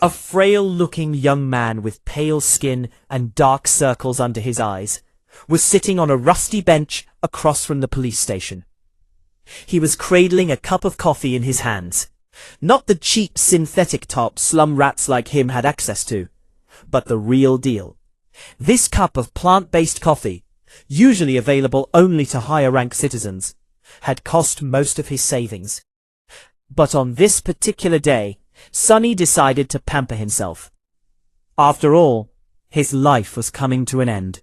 A frail-looking young man with pale skin and dark circles under his eyes was sitting on a rusty bench across from the police station. He was cradling a cup of coffee in his hands, not the cheap synthetic top slum rats like him had access to, but the real deal. This cup of plant-based coffee, usually available only to higher-rank citizens, had cost most of his savings. But on this particular day, Sonny decided to pamper himself. After all, his life was coming to an end.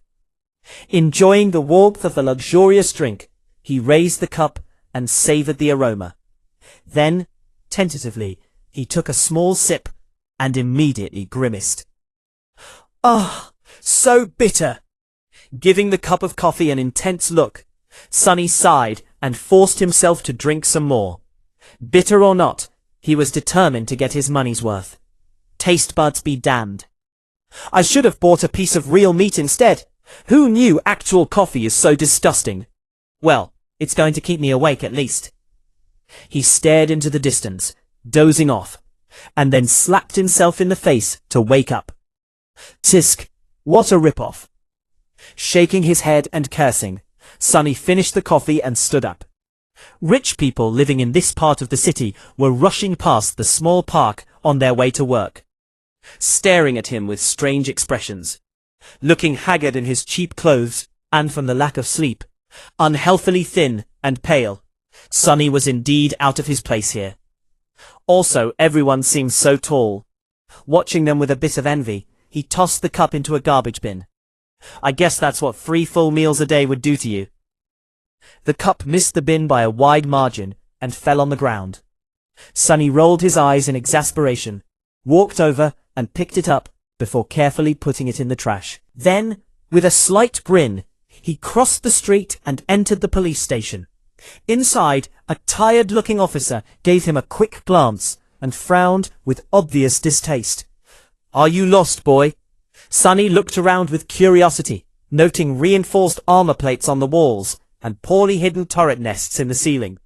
Enjoying the warmth of the luxurious drink, he raised the cup and savored the aroma. Then, tentatively, he took a small sip and immediately grimaced. "Ah, so bitter!" Giving the cup of coffee an intense look, Sonny sighed and forced himself to drink some more. Bitter or not, he was determined to get his money's worth. Taste buds be damned. "I should have bought a piece of real meat instead. Who knew actual coffee is so disgusting? Well, it's going to keep me awake at least." He stared into the distance, dozing off, and then slapped himself in the face to wake up. Tisk, what a rip-off. Shaking his head and cursing, Sonny finished the coffee and stood up. Rich people living in this part of the city were rushing past the small park on their way to work, staring at him with strange expressions. Looking haggard in his cheap clothes, and from the lack of sleep, unhealthily thin and pale, Sonny was indeed out of his place here. Also, everyone seemed so tall. Watching them with a bit of envy, he tossed the cup into a garbage bin. I guess that's what 3 full meals a day would do to you. The cup missed the bin by a wide margin and fell on the ground. Sonny rolled his eyes in exasperation, walked over and picked it up before carefully putting it in the trash. Then, with a slight grin, he crossed the street and entered the police station. Inside, a tired-looking officer gave him a quick glance and frowned with obvious distaste. "Are you lost, boy?" Sonny looked around with curiosity, noting reinforced armor plates on the walls and poorly hidden turret nests in the ceiling.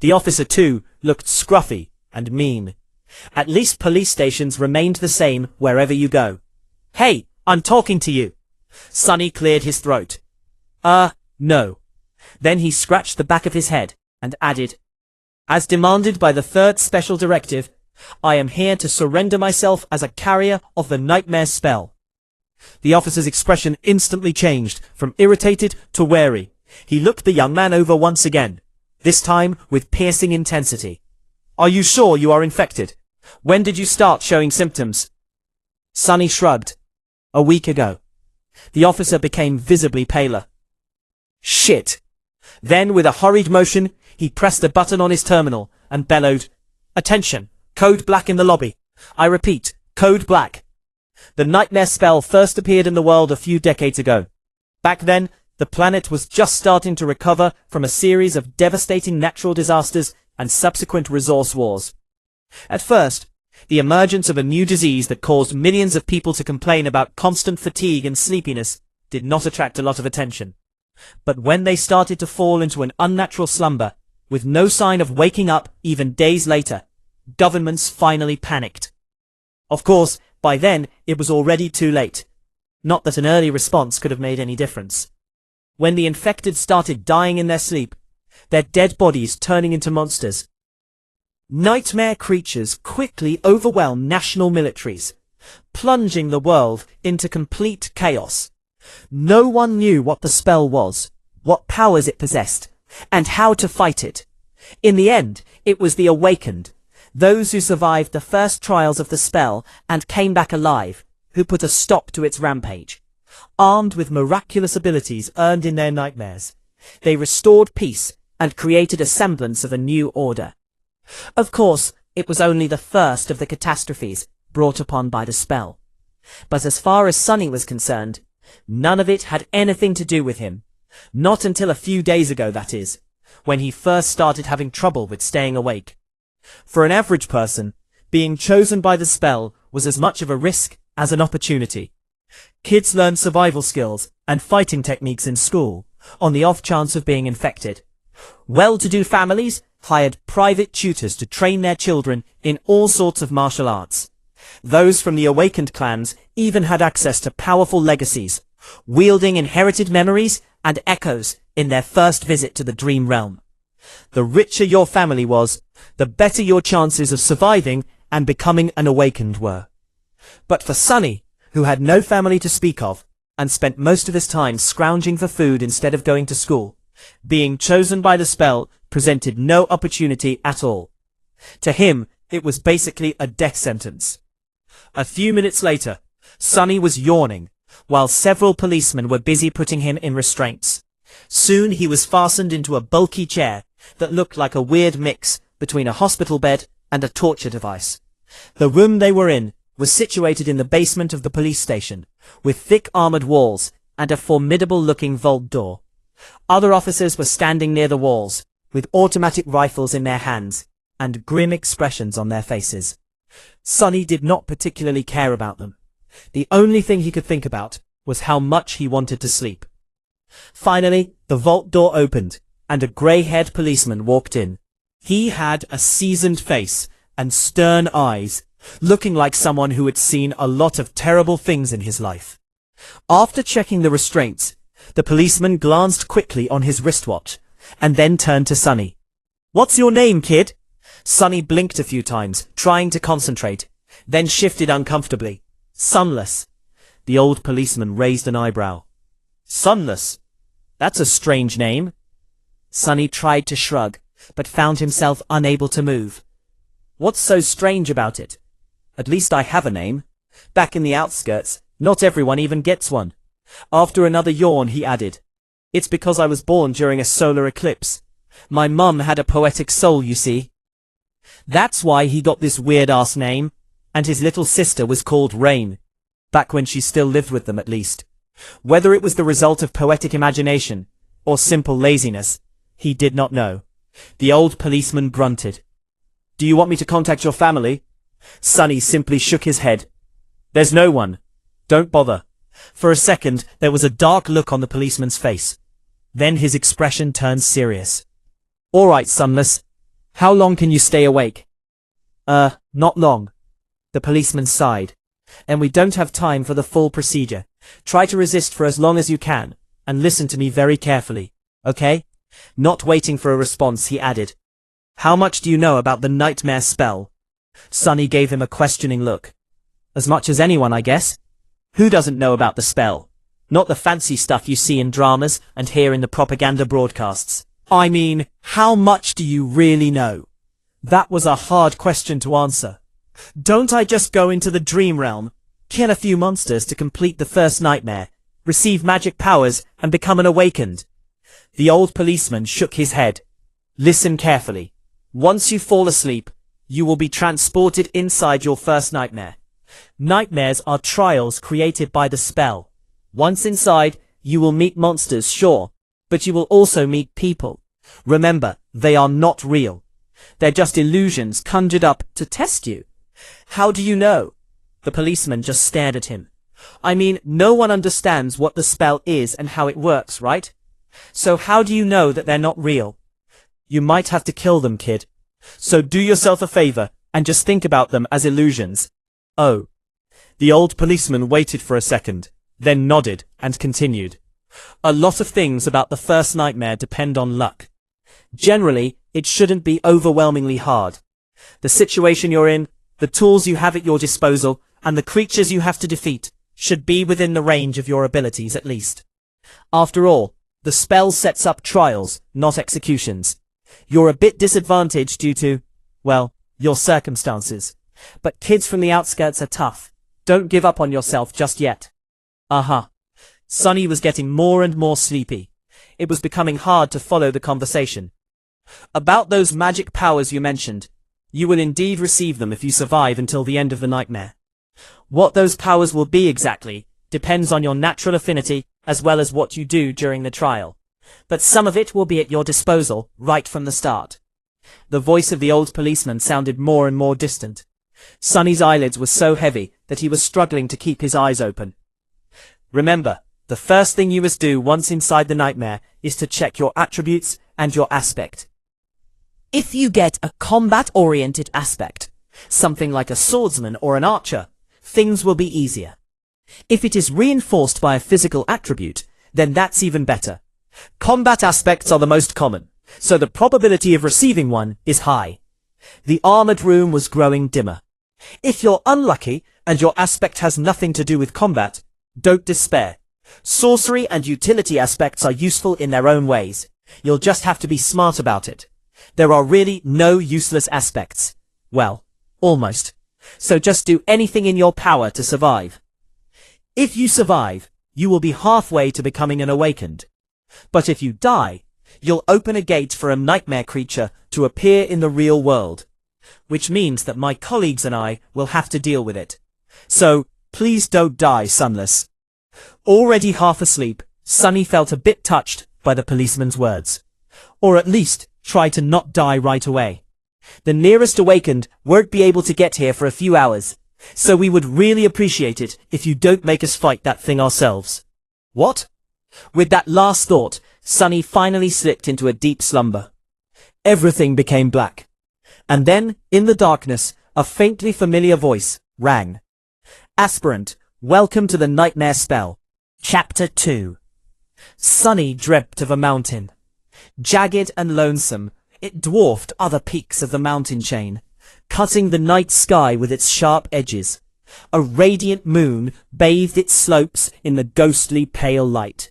The officer, too, looked scruffy and mean. At least police stations remained the same wherever you go. "Hey, I'm talking to you." Sonny cleared his throat. No." Then he scratched the back of his head and added, "As demanded by the 3rd Special Directive, I am here to surrender myself as a carrier of the nightmare spell." The officer's expression instantly changed from irritated to wary. He looked the young man over once again, this time with piercing intensity. "Are you sure you are infected? When did you start showing symptoms?" Sonny shrugged. "A week ago." The officer became visibly paler. "Shit." Then, with a hurried motion, he pressed a button on his terminal and bellowed, "Attention, code black in the lobby. I repeat, code black. The nightmare spell first appeared in the world a few decades ago. Back then, the planet was just starting to recover from a series of devastating natural disasters and subsequent resource wars. At first, the emergence of a new disease that caused millions of people to complain about constant fatigue and sleepiness did not attract a lot of attention. But when they started to fall into an unnatural slumber, with no sign of waking up even days later, governments finally panicked. Of course, by then, it was already too late. Not that an early response could have made any difference. When the infected started dying in their sleep, their dead bodies turning into monsters, nightmare creatures quickly overwhelmed national militaries, plunging the world into complete chaos. No one knew what the spell was, what powers it possessed, and how to fight it. In the end, it was the awakened, those who survived the first trials of the spell and came back alive, who put a stop to its rampage. Armed with miraculous abilities earned in their nightmares, they restored peace and created a semblance of a new order. Of course, it was only the first of the catastrophes brought upon by the spell. But as far as Sonny was concerned, none of it had anything to do with him. Not until a few days ago, that is, when he first started having trouble with staying awake. For an average person, being chosen by the spell was as much of a risk as an opportunity. Kids learned survival skills and fighting techniques in school, on the off chance of being infected. Well-to-do families hired private tutors to train their children in all sorts of martial arts. Those from the awakened clans even had access to powerful legacies, wielding inherited memories and echoes in their first visit to the dream realm. The richer your family was, the better your chances of surviving and becoming an awakened were. But for Sunny, who had no family to speak of, and spent most of his time scrounging for food instead of going to school, being chosen by the spell presented no opportunity at all. To him, it was basically a death sentence. A few minutes later, Sunny was yawning, while several policemen were busy putting him in restraints. Soon he was fastened into a bulky chair that looked like a weird mix between a hospital bed and a torture device. The room they were in was situated in the basement of the police station, with thick armored walls and a formidable-looking vault door. Other officers were standing near the walls, with automatic rifles in their hands, and grim expressions on their faces. Sunny did not particularly care about them. The only thing he could think about was how much he wanted to sleep. Finally, the vault door opened, and a grey-haired policeman walked in. He had a seasoned face and stern eyes, looking like someone who had seen a lot of terrible things in his life. After checking the restraints, the policeman glanced quickly on his wristwatch, and then turned to Sunny. "What's your name, kid?" Sunny blinked a few times, trying to concentrate, then shifted uncomfortably. "Sunless." The old policeman raised an eyebrow. "Sunless? That's a strange name." Sunny tried to shrug, but found himself unable to move. "What's so strange about it? At least I have a name. Back in the outskirts, not everyone even gets one." After another yawn, he added, "It's because I was born during a solar eclipse. My mum had a poetic soul, you see. That's why he got this weird-ass name, and his little sister was called Rain. Back when she still lived with them, at least. Whether it was the result of poetic imagination, or simple laziness, he did not know." The old policeman grunted. "Do you want me to contact your family?" Sunny simply shook his head. "There's no one. Don't bother." For a second, there was a dark look on the policeman's face. Then his expression turned serious. "All right, Sunless. How long can you stay awake?" Not long." The policeman sighed. "And we don't have time for the full procedure. Try to resist for as long as you can, and listen to me very carefully, okay?" Not waiting for a response, he added, "How much do you know about the nightmare spell?" Sunny gave him a questioning look. "As much as anyone, I guess. Who doesn't know about the spell? Not the fancy stuff you see in dramas and hear in the propaganda broadcasts. I mean, how much do you really know?" That was a hard question to answer. Don't I just go into the dream realm, kill a few monsters to complete the first nightmare, receive magic powers, and become an awakened? The old policeman shook his head. "Listen carefully. Once you fall asleep, you will be transported inside your first nightmare. Nightmares are trials created by the spell. Once inside, you will meet monsters, sure, but you will also meet people. Remember, they are not real. They're just illusions conjured up to test you." "How do you know?" The policeman just stared at him. "I mean, no one understands what the spell is and how it works, right? So how do you know that they're not real?" "You might have to kill them, kid. So do yourself a favor and just think about them as illusions." "Oh." The old policeman waited for a second, then nodded and continued. "A lot of things about the first nightmare depend on luck. Generally, it shouldn't be overwhelmingly hard. The situation you're in, the tools you have at your disposal, and the creatures you have to defeat should be within the range of your abilities at least. After all, the spell sets up trials, not executions. You're a bit disadvantaged due to, well, your circumstances. But kids from the outskirts are tough. Don't give up on yourself just yet." Sunny was getting more and more sleepy. It was becoming hard to follow the conversation. "About those magic powers you mentioned, you will indeed receive them if you survive until the end of the nightmare. What those powers will be exactly depends on your natural affinity as well as what you do during the trial. But some of it will be at your disposal right from the start." The voice of the old policeman sounded more and more distant. Sunny's eyelids were so heavy that he was struggling to keep his eyes open. "Remember, the first thing you must do once inside the nightmare is to check your attributes and your aspect. If you get a combat-oriented aspect, something like a swordsman or an archer, things will be easier. If it is reinforced by a physical attribute, then that's even better. Combat aspects are the most common, so the probability of receiving one is high. The armored room was growing dimmer. If you're unlucky and your aspect has nothing to do with combat, don't despair. Sorcery and utility aspects are useful in their own ways. You'll just have to be smart about it. There are really no useless aspects. Well, almost. So just do anything in your power to survive. If you survive, you will be halfway to becoming an awakened. But if you die, you'll open a gate for a nightmare creature to appear in the real world. Which means that my colleagues and I will have to deal with it. So, please don't die, Sunless. Already half asleep, Sunny felt a bit touched by the policeman's words. Or at least, try to not die right away. The nearest awakened won't be able to get here for a few hours, so we would really appreciate it if you don't make us fight that thing ourselves. What? With that last thought, Sunny finally slipped into a deep slumber. Everything became black. And then, in the darkness, a faintly familiar voice rang. Aspirant, welcome to the Nightmare Spell. Chapter 2. Sunny dreamt of a mountain. Jagged and lonesome, it dwarfed other peaks of the mountain chain, cutting the night sky with its sharp edges. A radiant moon bathed its slopes in the ghostly pale light.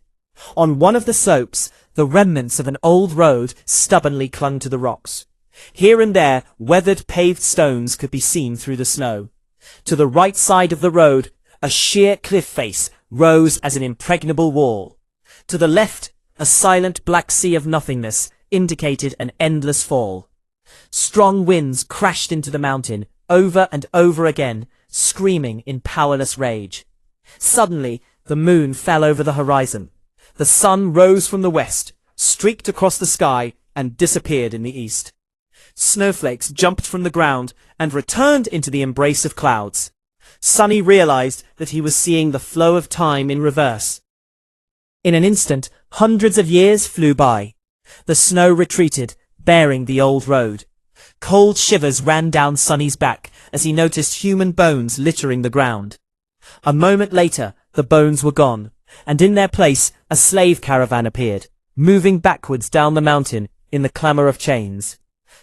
On one of the slopes, the remnants of an old road stubbornly clung to the rocks. Here and there, weathered paved stones could be seen through the snow. To the right side of the road, a sheer cliff face rose as an impregnable wall. To the left, a silent black sea of nothingness indicated an endless fall. Strong winds crashed into the mountain, over and over again, screaming in powerless rage. Suddenly, the moon fell over the horizon. The sun rose from the west, streaked across the sky, and disappeared in the east. Snowflakes jumped from the ground and returned into the embrace of clouds. Sunny realized that he was seeing the flow of time in reverse. In an instant, hundreds of years flew by. The snow retreated, bearing the old road. Cold shivers ran down Sunny's back as he noticed human bones littering the ground. A moment later, the bones were gone, and in their place, a slave caravan appeared, moving backwards down the mountain in the clamor of chains.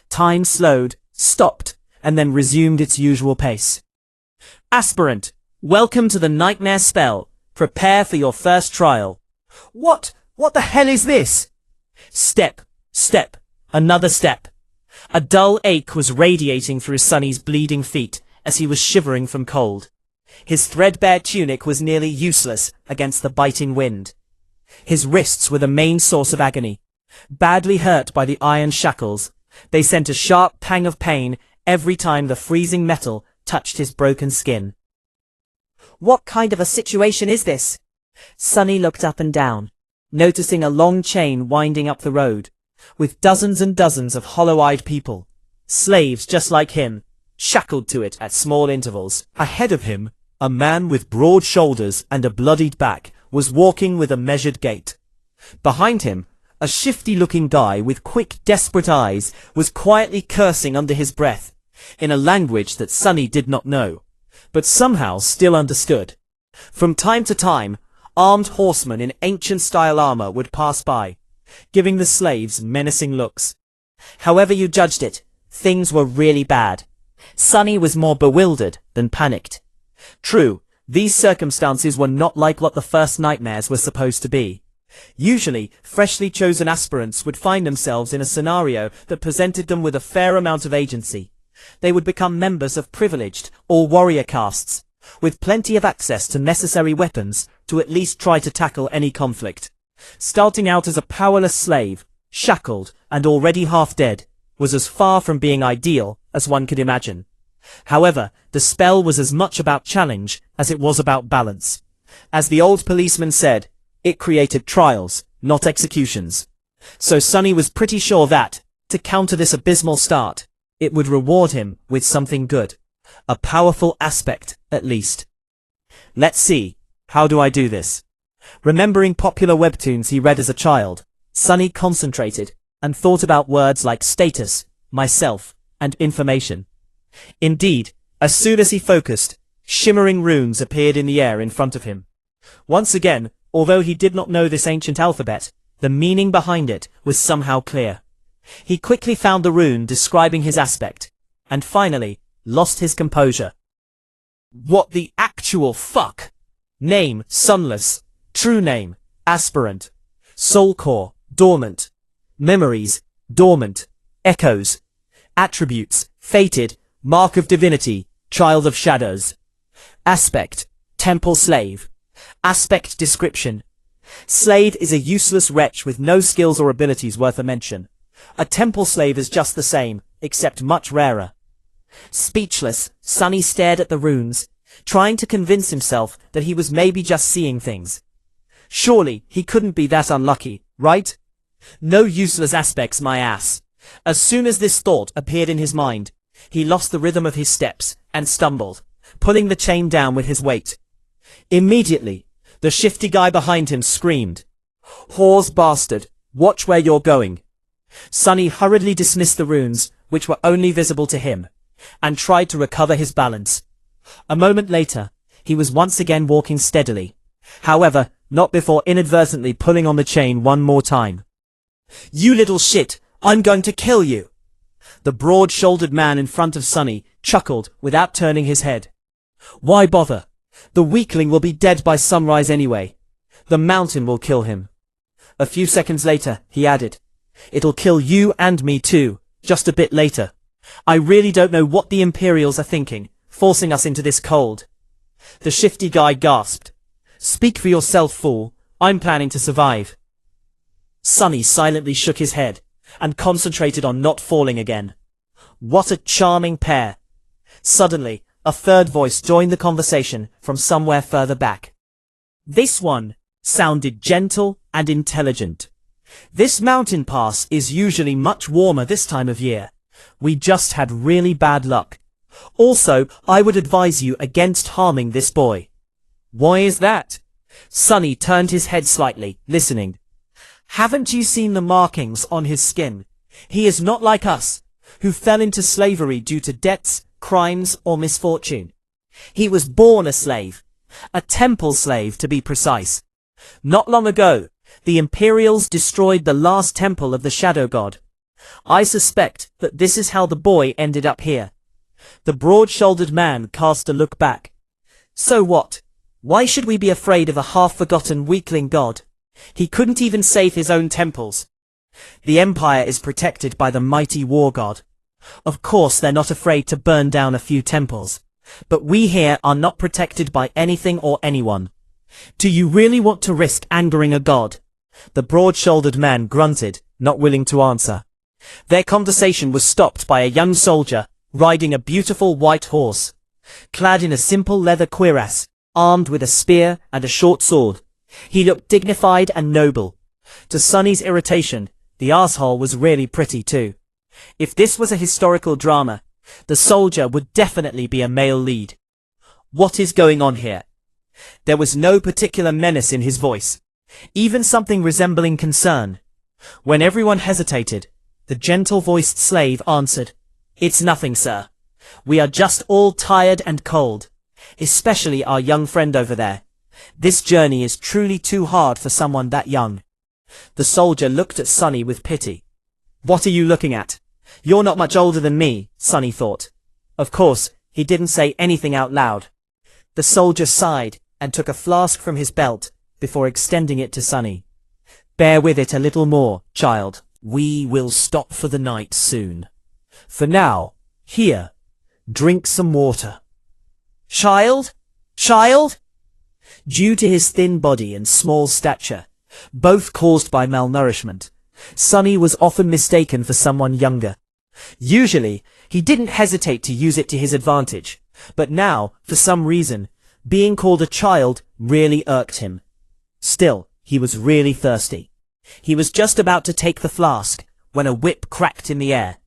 Time slowed, stopped, and then resumed its usual pace. Aspirant, welcome to the Nightmare Spell. Prepare for your first trial. What the hell is this? Step, another step. A dull ache was radiating through Sunny's bleeding feet as he was shivering from cold. His threadbare tunic was nearly useless against the biting wind. His wrists were the main source of agony. Badly hurt by the iron shackles, they sent a sharp pang of pain every time the freezing metal touched his broken skin. What kind of a situation is this? Sunny looked up and down, noticing a long chain winding up the road, with dozens and dozens of hollow-eyed people, slaves just like him, shackled to it at small intervals. Ahead of him, a man with broad shoulders and a bloodied back was walking with a measured gait. Behind him, a shifty-looking guy with quick, desperate eyes was quietly cursing under his breath, in a language that Sunny did not know, but somehow still understood. From time to time, armed horsemen in ancient-style armor would pass by, giving the slaves menacing looks. However you judged it, things were really bad. Sunny was more bewildered than panicked. True, these circumstances were not like what the first nightmares were supposed to be. Usually, freshly chosen aspirants would find themselves in a scenario that presented them with a fair amount of agency. They would become members of privileged or warrior castes, with plenty of access to necessary weapons to at least try to tackle any conflict. Starting out as a powerless slave, shackled and already half dead, was as far from being ideal as one could imagine. However, the spell was as much about challenge as it was about balance. As the old policeman said, it created trials, not executions. So Sunny was pretty sure that, to counter this abysmal start, it would reward him with something good. A powerful aspect, at least. Let's see, how do I do this? Remembering popular webtoons he read as a child, Sunny concentrated and thought about words like status, myself, and information. Indeed, as soon as he focused, shimmering runes appeared in the air in front of him. Once again, although he did not know this ancient alphabet, the meaning behind it was somehow clear. He quickly found the rune describing his aspect, and finally, lost his composure. What the actual fuck? Name, sunless. True name, aspirant. Soul core, dormant. Memories, dormant. Echoes. Attributes, fated. Mark of divinity, child of shadows. Aspect, temple slave. Aspect description. Slave is a useless wretch with no skills or abilities worth a mention. A temple slave is just the same, except much rarer. Speechless, Sonny stared at the runes, trying to convince himself that he was maybe just seeing things. Surely, he couldn't be that unlucky, right? No useless aspects, my ass. As soon as this thought appeared in his mind, he lost the rhythm of his steps and stumbled, pulling the chain down with his weight. Immediately, the shifty guy behind him screamed, "Whore's bastard, watch where you're going." Sonny hurriedly dismissed the runes, which were only visible to him, and tried to recover his balance. A moment later, he was once again walking steadily. However, not before inadvertently pulling on the chain one more time. "You little shit, I'm going to kill you!" The broad-shouldered man in front of Sonny chuckled without turning his head. "Why bother? The weakling will be dead by sunrise anyway. The mountain will kill him." A few seconds later, he added, "It'll kill you and me too, just a bit later. I really don't know what the Imperials are thinking, forcing us into this cold." The shifty guy gasped. "Speak for yourself, fool. I'm planning to survive." Sonny silently shook his head, and concentrated on not falling again. What a charming pair. Suddenly, a third voice joined the conversation from somewhere further back. This one sounded gentle and intelligent. "This mountain pass is usually much warmer this time of year. We just had really bad luck. Also, I would advise you against harming this boy." "Why is that?" Sonny turned his head slightly, listening. "Haven't you seen the markings on his skin? He is not like us, who fell into slavery due to debts, crimes, or misfortune. He was born a slave. A temple slave, to be precise. Not long ago, the Imperials destroyed the last temple of the Shadow God. I suspect that this is how the boy ended up here." The broad-shouldered man cast a look back. "So what? Why should we be afraid of a half-forgotten weakling god? He couldn't even save his own temples. The Empire is protected by the mighty war god. Of course they're not afraid to burn down a few temples. But we here are not protected by anything or anyone. Do you really want to risk angering a god?" The broad-shouldered man grunted, not willing to answer. Their conversation was stopped by a young soldier, riding a beautiful white horse. Clad in a simple leather cuirass, armed with a spear and a short sword, he looked dignified and noble. To Sonny's irritation, the arsehole was really pretty too. If this was a historical drama, the soldier would definitely be a male lead. What is going on here? There was no particular menace in his voice, even something resembling concern. When everyone hesitated, the gentle-voiced slave answered, "It's nothing, sir. We are just all tired and cold, especially our young friend over there. This journey is truly too hard for someone that young." The soldier looked at Sonny with pity. "What are you looking at? You're not much older than me," Sonny thought. Of course, he didn't say anything out loud. The soldier sighed and took a flask from his belt before extending it to Sonny. "Bear with it a little more, child. We will stop for the night soon. For now, here, drink some water." "Child? Child?" Due to his thin body and small stature, both caused by malnourishment, Sonny was often mistaken for someone younger. Usually, he didn't hesitate to use it to his advantage, but now, for some reason, being called a child really irked him. Still, he was really thirsty. He was just about to take the flask when a whip cracked in the air,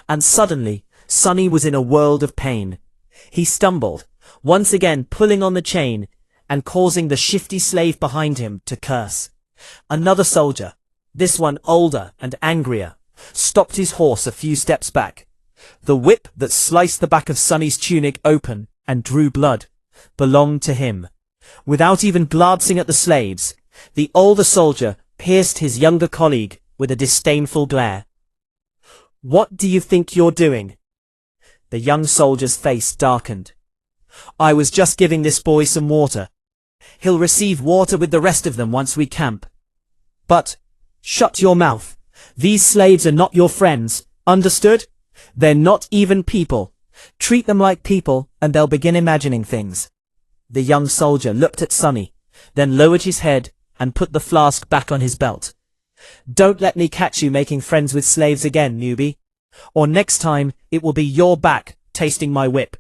and suddenly, Sonny was in a world of pain. He stumbled, once again pulling on the chain and causing the shifty slave behind him to curse. Another soldier, this one older and angrier, stopped his horse a few steps back, The whip that sliced the back of Sonny's tunic open and drew blood belonged to him. Without even glancing at the slaves, the older soldier pierced his younger colleague with a disdainful glare. "What do you think you're doing?" The young soldier's face darkened. "I was just giving this boy some water. He'll receive water with the rest of them once we camp." "But, shut your mouth. These slaves are not your friends, understood? They're not even people. Treat them like people and they'll begin imagining things." The young soldier looked at Sonny, then lowered his head and put the flask back on his belt. "Don't let me catch you making friends with slaves again, newbie. Or next time it will be your back tasting my whip."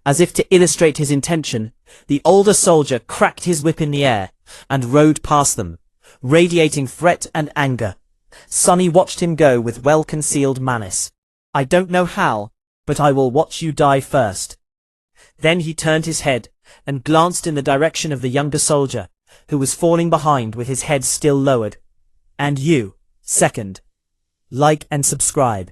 As if to illustrate his intention, the older soldier cracked his whip in the air and rode past them, radiating threat and anger. Sonny watched him go with well-concealed malice. "I don't know how, but I will watch you die first." Then he turned his head and glanced in the direction of the younger soldier, who was falling behind with his head still lowered. "And you, second. Like and subscribe."